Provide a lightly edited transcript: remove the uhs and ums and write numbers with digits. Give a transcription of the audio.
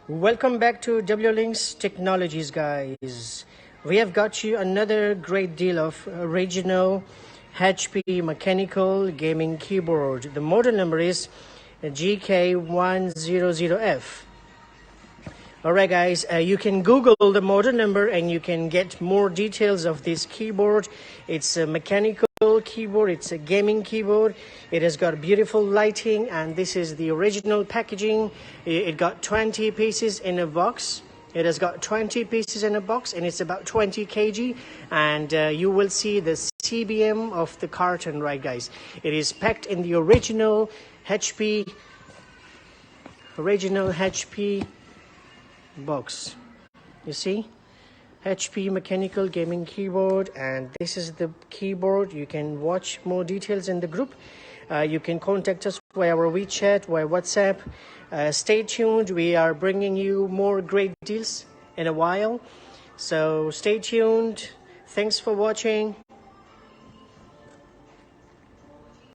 Welcome back to WLinks Technologies, guys. We have got you another great deal of original HP mechanical gaming keyboard. The model number is GK100F. Alright guys, you can Google the model number and you can get more details of this keyboard. It's a mechanical keyboard, it's a gaming keyboard. It has got beautiful lighting, and this is the original packaging. It got 20 pieces in a box. It has got 20 pieces in a box and it's about 20 kg, and you will see the CBM of the carton, right guys. It is packed in the original HP box. You see, HP mechanical gaming keyboard, and this is the keyboard. You can watch more details in the group. You can contact us via our WeChat, via WhatsApp. Stay tuned, we are bringing you more great deals in a while, so stay tuned. Thanks for watching.